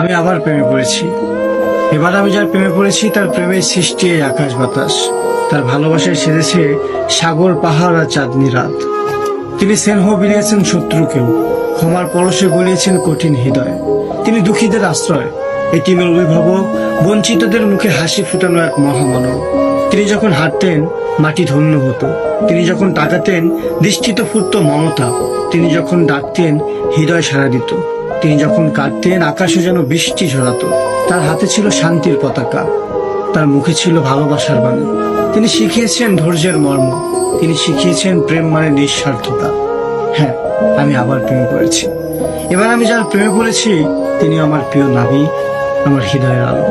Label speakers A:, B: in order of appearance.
A: আমি আবার প্রেমে পড়েছি। এবার আমি যার প্রেমে পড়েছি তার প্রেমের সৃষ্টি এই আকাশ বাতাস, তার ভালোবাসায় সেজেছে সাগর পাহাড় আর চাঁদনি রাত। তিনি স্নেহ বিলিয়েছেন শত্রুকেও, ক্ষমার পরশে গলিয়েছেন কঠিন হৃদয়। তিনি দুঃখীদের আশ্রয়, এতিমের অভিভাবক, বঞ্চিতদের মুখে হাসি ফুটানো এক মহামানব। তিনি যখন হাঁটতেন মাটি ধন্য হতো, তিনি যখন তাকাতেন দৃষ্টিতে ফুটত মমতা, তিনি যখন ডাকতেন হৃদয় সাড়া দিত, তিনি যখন কাঁদতেন আকাশে যেন বৃষ্টি ঝরাতো। তার হাতে ছিল শান্তির পতাকা, তার মুখে ছিল ভালোবাসার বাণী। তিনি শিখিয়েছেন ধৈর্যের মর্ম, তিনি শিখিয়েছেন প্রেম মানে নিঃস্বার্থতা। হ্যাঁ, আমি আবার প্রেমে পড়েছি। এবার আমি যার প্রেমে পড়েছি তিনি আমার প্রিয় নাবি, আমার হৃদয়ের আলো।